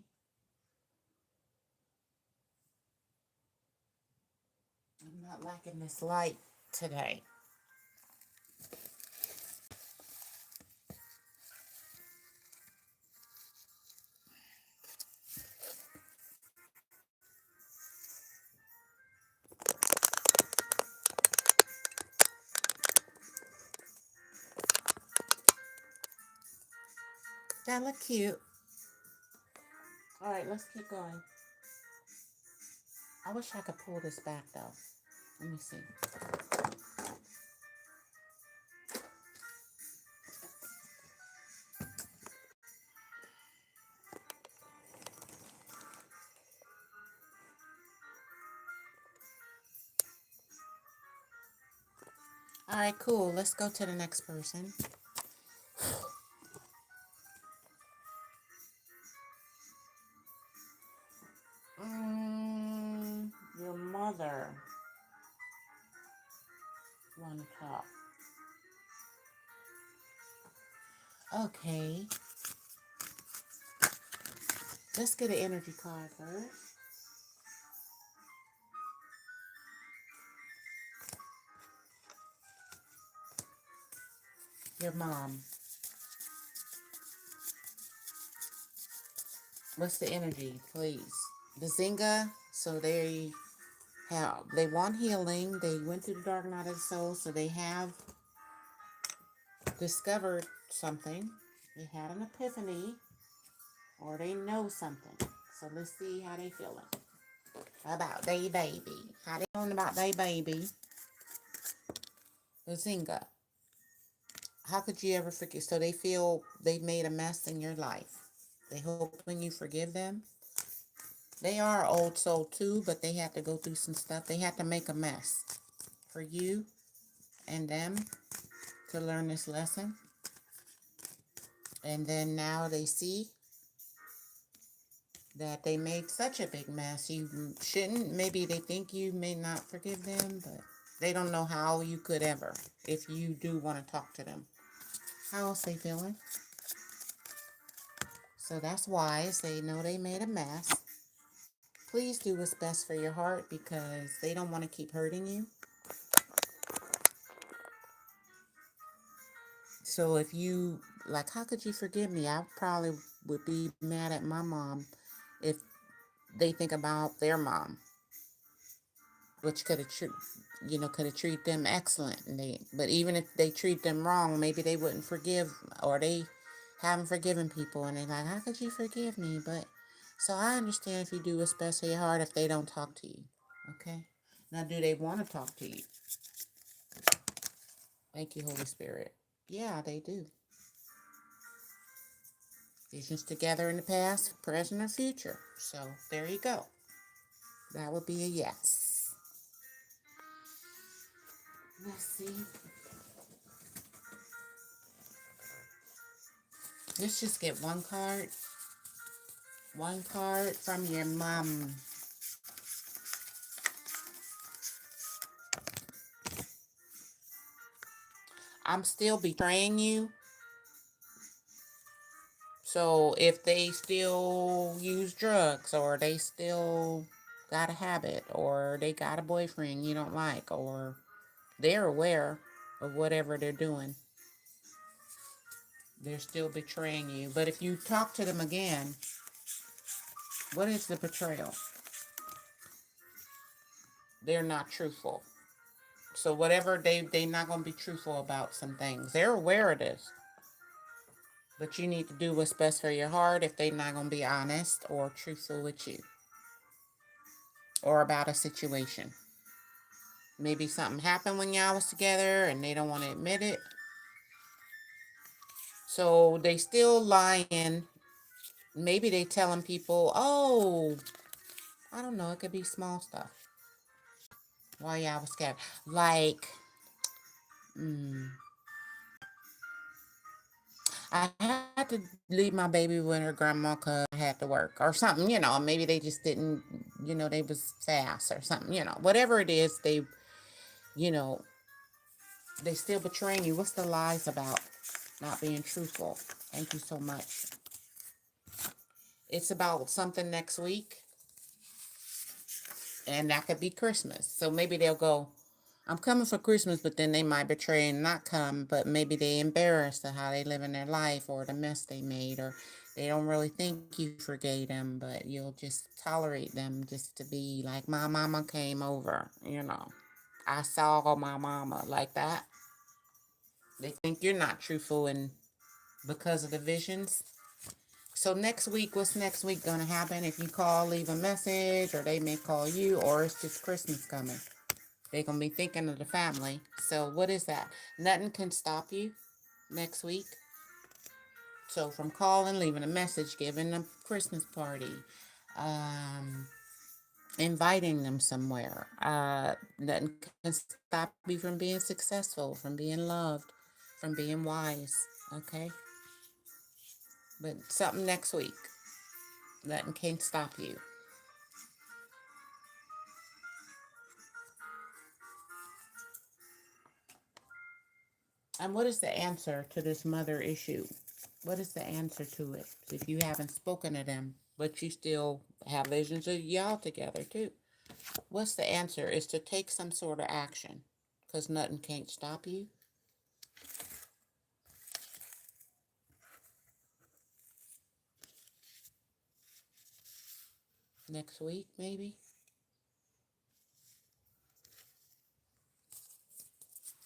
I'm not liking this light today. That look cute. All right, let's keep going. I wish I could pull this back though. Let me see. All right, cool. Let's go to the next person. Your mother want to talk. Okay. Let's get an energy card first. Your mom. What's the energy, please? The Zinga. So they want healing. They went through the dark night of the soul, so they have discovered something. They had an epiphany, or they know something. So let's see how they feeling about their baby. How they feeling about their baby, Bazinga. How could you ever forget? So they feel they made a mess in your life. They hoping you forgive them. They are old soul too, but they had to go through some stuff. They had to make a mess for you and them to learn this lesson. And then now they see that they made such a big mess. You shouldn't. Maybe they think you may not forgive them, but they don't know how you could ever if you do want to talk to them. How else they feeling? So that's wise. They know they made a mess. Please do what's best for your heart because they don't want to keep hurting you. So if you, like, how could you forgive me? I probably would be mad at my mom if they think about their mom, which could have, could have treated them excellent. But even if they treat them wrong, maybe they wouldn't forgive, or they haven't forgiven people, and they're like, how could you forgive me? But, so I understand if you do what's best for your heart if they don't talk to you, okay? Now, do they want to talk to you? Thank you, Holy Spirit. Yeah, they do. Visions together in the past, present, or future. So there you go. That would be a yes. Let's see. Let's just get one card. One card from your mom. I'm still betraying you. So if they still use drugs, or they still got a habit, or they got a boyfriend you don't like, or they're aware of whatever they're doing, they're still betraying you. But if you talk to them again, what is the betrayal? They're not truthful. So whatever they're not going to be truthful about some things. They're aware of this. But you need to do what's best for your heart if they're not going to be honest or truthful with you. Or about a situation. Maybe something happened when y'all was together and they don't want to admit it. So they still lying. Maybe they telling people, oh, I don't know, it could be small stuff. While y'all was together. Like, I had to leave my baby with her grandma because I had to work or something, maybe they just didn't, they was fast or something, whatever it is, you know, they still betraying you. What's the lies about? Not being truthful. Thank you so much. It's about something next week, and that could be Christmas. So maybe they'll go, I'm coming for Christmas, but then they might betray and not come, but maybe they embarrassed of how they live in their life or the mess they made, or they don't really think you forgave them, but you'll just tolerate them just to be like, my mama came over, I saw my mama, like that. They think you're not truthful, and because of the visions. So next week, what's next week going to happen? If you call, leave a message, or they may call you, or it's just Christmas coming. They're going to be thinking of the family. So what is that? Nothing can stop you next week. So from calling, leaving a message, giving a Christmas party, inviting them somewhere. Nothing can stop you from being successful, from being loved, from being wise. Okay? But something next week. Nothing can stop you. And what is the answer to this mother issue? What is the answer to it? If you haven't spoken to them, but you still have visions of y'all together too. What's the answer? Is to take some sort of action. Because nothing can't stop you. Next week, maybe.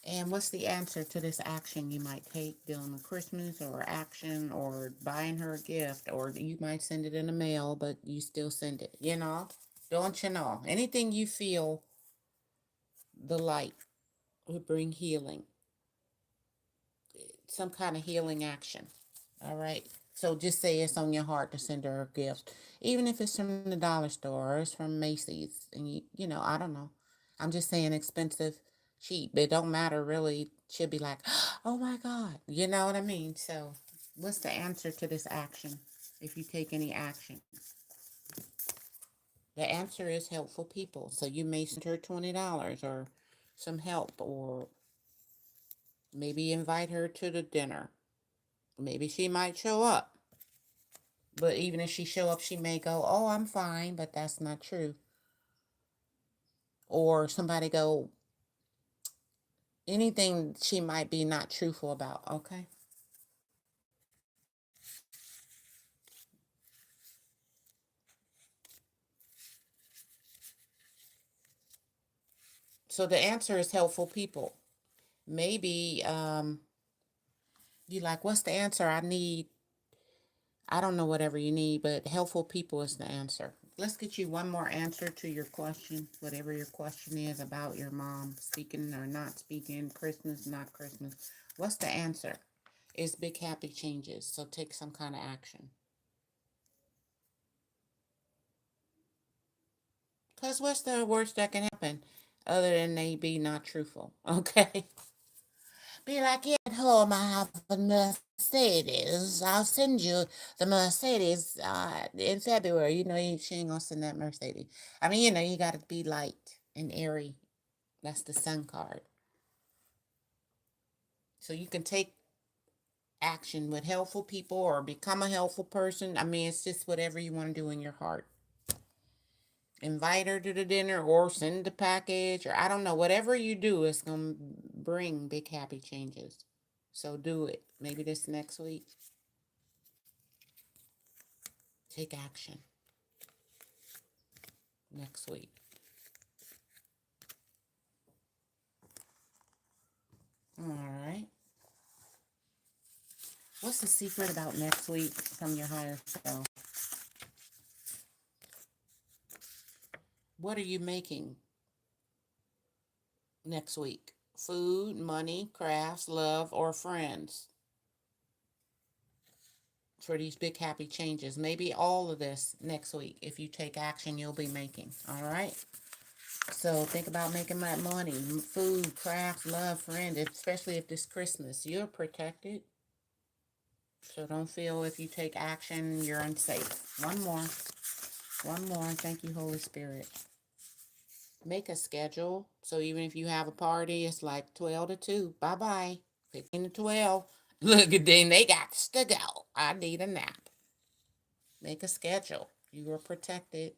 And what's the answer to this action you might take during Christmas, or action, or buying her a gift, or you might send it in the mail, but you still send it, you know? Don't you know? Anything you feel the light would bring healing, some kind of healing action. All right. So just say it's on your heart to send her a gift, even if it's from the dollar store or it's from Macy's, and I don't know. I'm just saying expensive, cheap. It don't matter really. She'll be like, oh my God, you know what I mean? So, what's the answer to this action? If you take any action, the answer is helpful people. So you may send her $20 or some help, or maybe invite her to the dinner. Maybe she might show up. But even if she show up, she may go, oh, I'm fine, but that's not true. Or somebody go, anything she might be not truthful about, okay? So the answer is helpful people. Maybe you like, what's the answer? I don't know whatever you need, but helpful people is the answer. Let's get you one more answer to your question, whatever your question is about your mom speaking or not speaking, Christmas, not Christmas. What's the answer? It's big happy changes, so take some kind of action. Because what's the worst that can happen other than they be not truthful? Okay? Be like, yeah, at home I have a Mercedes. I'll send you the Mercedes in February. She ain't gonna send that Mercedes. I mean, you gotta be light and airy. That's the sun card. So you can take action with helpful people or become a helpful person. I mean, it's just whatever you want to do in your heart. Invite her to the dinner or send the package, or I don't know. Whatever you do, it's going to bring big happy changes. So do it. Maybe this next week. Take action next week. All right. What's the secret about next week from your higher self? What are you making next week? Food, money, crafts, love, or friends? For these big happy changes. Maybe all of this next week. If you take action, you'll be making. All right. So think about making that money, food, crafts, love, friends, especially if this Christmas. You're protected. So don't feel if you take action, you're unsafe. One more. One more. Thank you, Holy Spirit. Make a schedule. So even if you have a party, it's like 12 to 2. Bye-bye. 15 to 12. Look, then they got to go. I need a nap. Make a schedule. You are protected.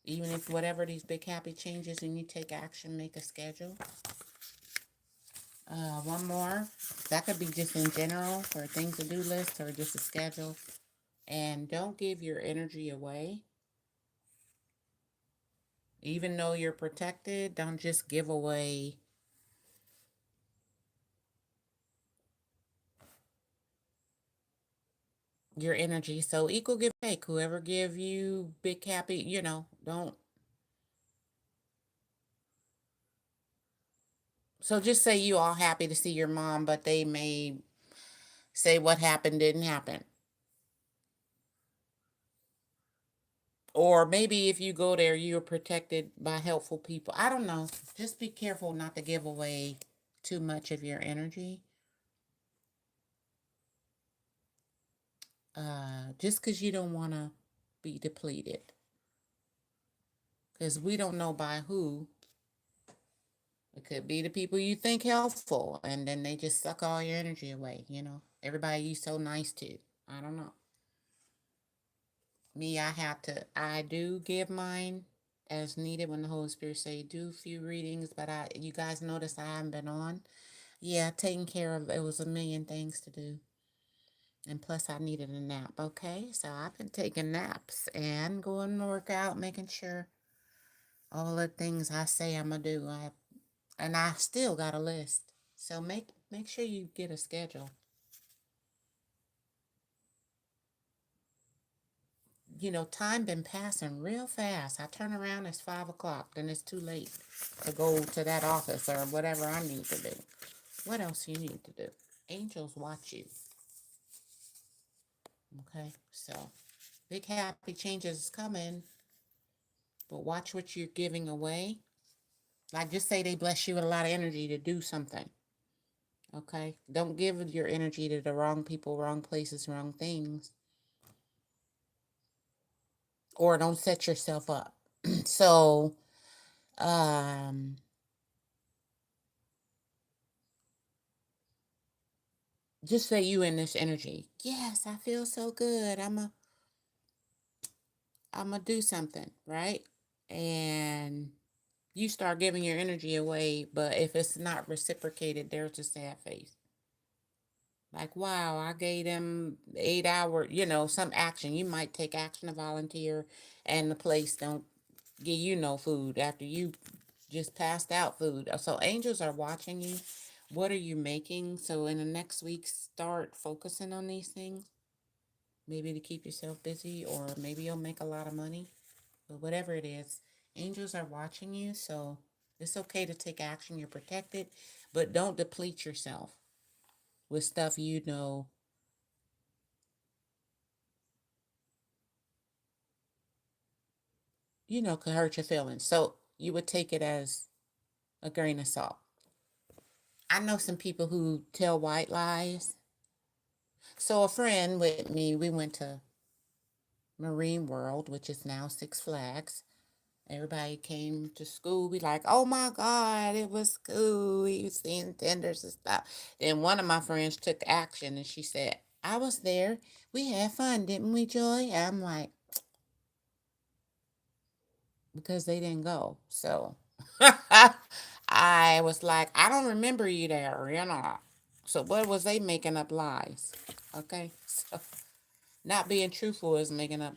Even if whatever these big happy changes and you take action, make a schedule. One more. That could be just in general for a things to do list or just a schedule. And don't give your energy away. Even though you're protected, don't just give away your energy. So equal give take. Whoever give you big happy, don't. So just say you all happy to see your mom, but they may say what happened didn't happen. Or maybe if you go there, you're protected by helpful people. I don't know. Just be careful not to give away too much of your energy. Just because you don't want to be depleted. Because we don't know by who. It could be the people you think helpful, and then they just suck all your energy away. Everybody you so nice to. I don't know. Me, I do give mine as needed when the Holy Spirit say do a few readings, but you guys notice I haven't been on. Yeah, taking care of, it was a million things to do. And plus I needed a nap, okay? So I've been taking naps and going to work out, making sure all the things I say I'm going to do. And I still got a list. So make sure you get a schedule. You know, time been passing real fast. I turn around, it's 5 o'clock, then it's too late to go to that office or whatever I need to do. What else you need to do? Angels watch you. Okay, so big happy changes is coming, but watch what you're giving away. Like just say they bless you with a lot of energy to do something. Okay, don't give your energy to the wrong people, wrong places, wrong things, or don't set yourself up. So, um, just say you in this energy. Yes, I feel so good. I'm a do something, right? And you start giving your energy away, but if it's not reciprocated, there's a sad face. Like, wow, I gave them 8 hour, some action. You might take action to volunteer and the place don't give you no food after you just passed out food. So angels are watching you. What are you making? So in the next week, start focusing on these things. Maybe to keep yourself busy, or maybe you'll make a lot of money. But whatever it is, angels are watching you. So it's okay to take action. You're protected, but don't deplete yourself with stuff could hurt your feelings. So you would take it as a grain of salt. I know some people who tell white lies. So a friend with me, we went to Marine World, which is now Six Flags. Everybody came to school. We like, oh my God, it was cool. We was seeing tenders and stuff. Then one of my friends took action and she said, I was there. We had fun, didn't we, Joy? I'm like, because they didn't go. So I was like, I don't remember you there. So what was they making up lies? Okay. So not being truthful is making up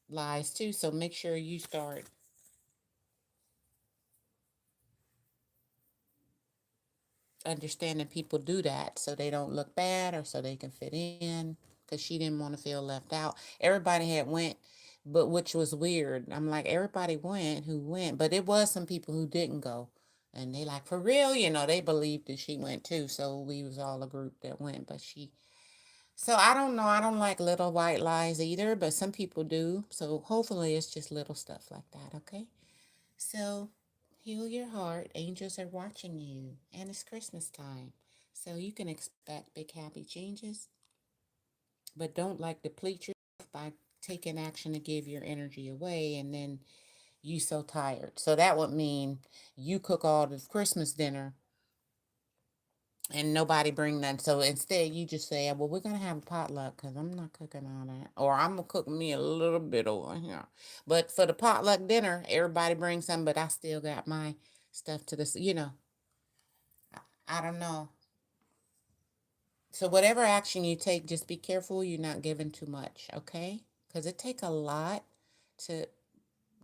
lies too. So make sure you start understanding people do that so they don't look bad or so they can fit in because she didn't want to feel left out. Everybody had went, but which was weird. I'm like, everybody went who went, but it was some people who didn't go. And they like, for real, they believed that she went too. So we was all a group that went, but so I don't know. I don't like little white lies either, but some people do. So hopefully it's just little stuff like that, okay? So heal your heart. Angels are watching you, and it's Christmas time. So you can expect big happy changes, but don't like deplete yourself by taking action to give your energy away and then you so tired. So that would mean you cook all the Christmas dinner and nobody bring none. So instead, you just say, "Well, we're gonna have a potluck because I'm not cooking all that, or I'm gonna cook me a little bit over here." But for the potluck dinner, everybody brings some, but I still got my stuff to this. I don't know. So whatever action you take, just be careful you're not giving too much, okay? Because it take a lot to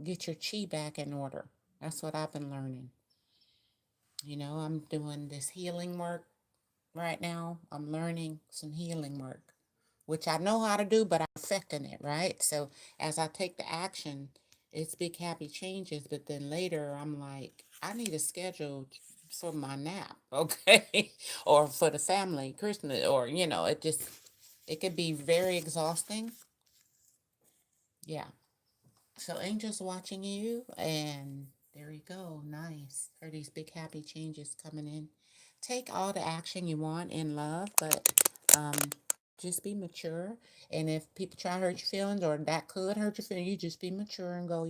get your chi back in order. That's what I've been learning. I'm doing this healing work right now. I'm learning some healing work, which I know how to do, but I'm perfecting it, right? So as I take the action, it's big happy changes, but then later I'm like, I need a schedule for my nap, okay? Or for the family Christmas, or it could be very exhausting. Yeah. So angels watching you, and there you go. Nice for these big happy changes coming in. Take all the action you want in love, but just be mature. And if people try to hurt your feelings or that could hurt your feelings, you just be mature and go,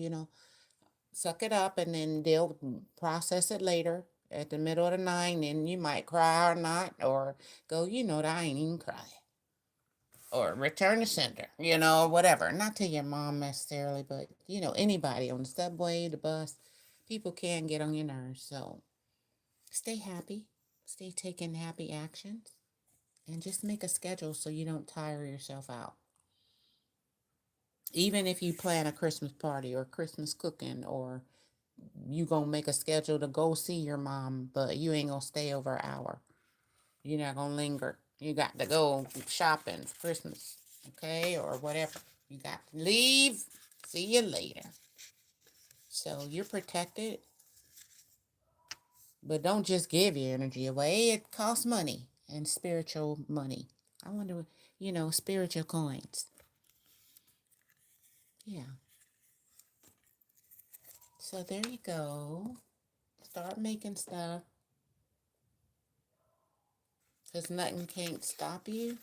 suck it up, and then they'll process it later at the middle of the night. And you might cry or not, or go, that I ain't even cry or return to sender, whatever. Not to your mom necessarily, but anybody on the subway, the bus, people can get on your nerves. So stay happy, stay taking happy actions, and just make a schedule so you don't tire yourself out. Even if you plan a Christmas party or Christmas cooking or you gonna make a schedule to go see your mom, but you ain't gonna stay over an hour. You're not gonna linger. You got to go shopping for Christmas, okay, or whatever. You got to leave. See you later. So you're protected, but don't just give your energy away. It costs money and spiritual money. I wonder, spiritual coins. Yeah. So there you go. Start making stuff because nothing can't stop you.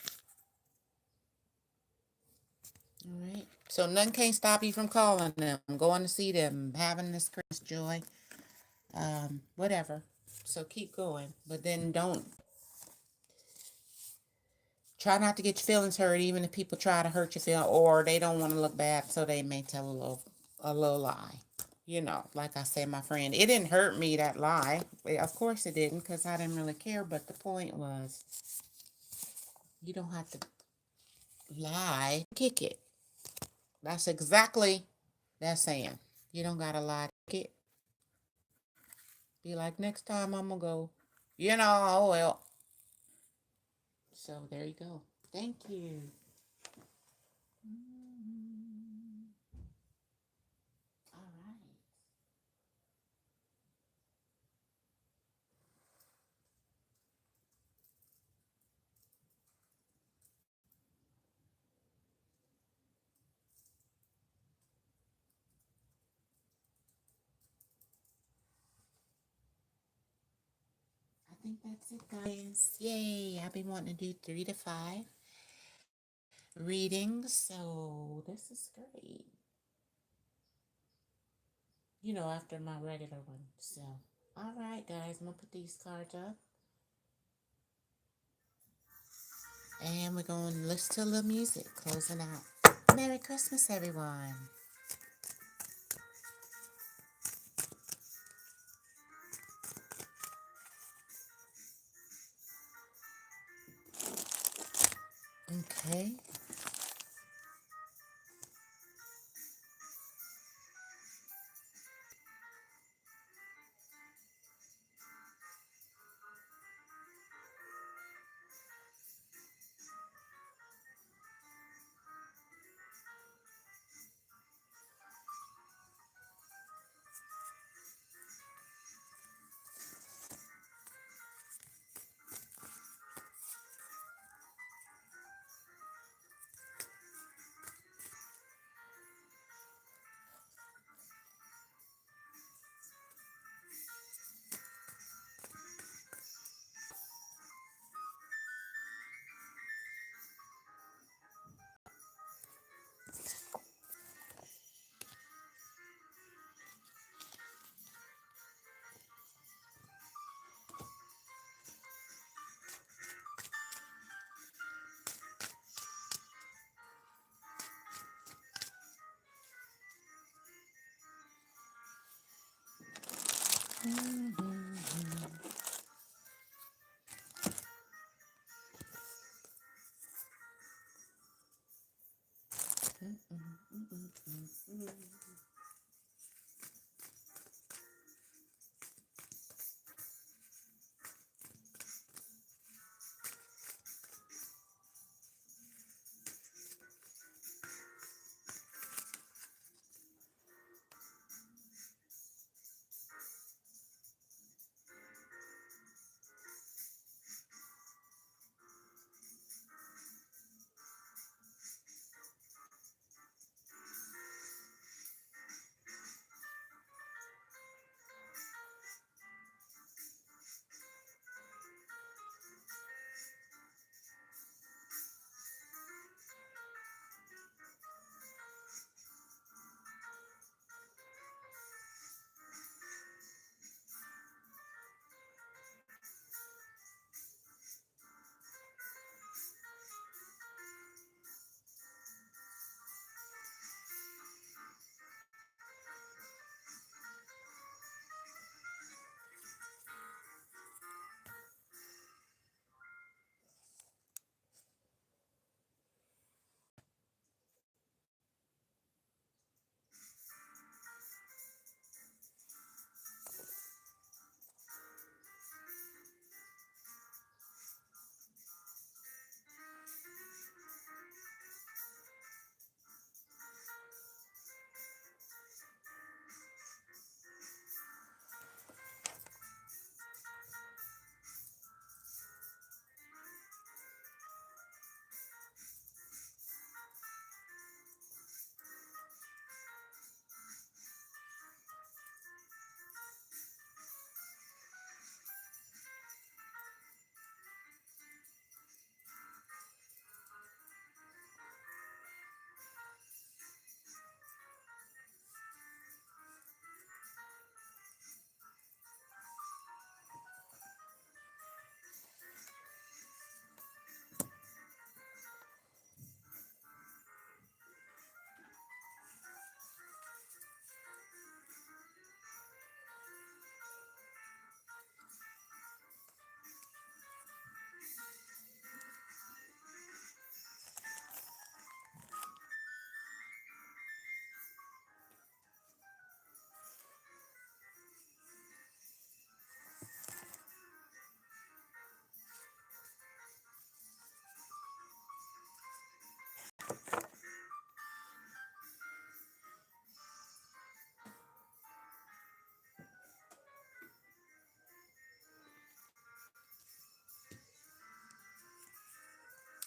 All right. So nothing can't stop you from calling them, going to see them, having this Christmas joy, whatever. So keep going, but then don't try not to get your feelings hurt, even if people try to hurt your feelings, or they don't want to look bad, so they may tell a little lie. Like I said, my friend, it didn't hurt me, that lie. Of course it didn't, because I didn't really care. But the point was, you don't have to lie, kick it. That's exactly that saying. You don't gotta lie, kick it. Be like, next time I'm gonna go. Oh well. So there you go. Thank you. All right. I think that's it, guys. Yay! I've been wanting to do 3 to 5 readings, so this is great. After my regular one. So, all right, guys, I'm gonna put these cards up, and we're gonna listen to a little music, closing out. Merry Christmas, everyone. Okay.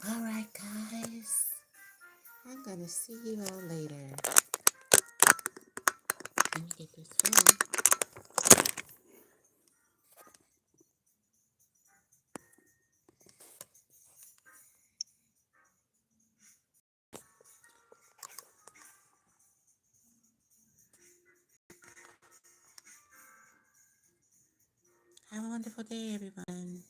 All right, guys. I'm going to see you all later. Let me get this phone. Have a wonderful day, everyone.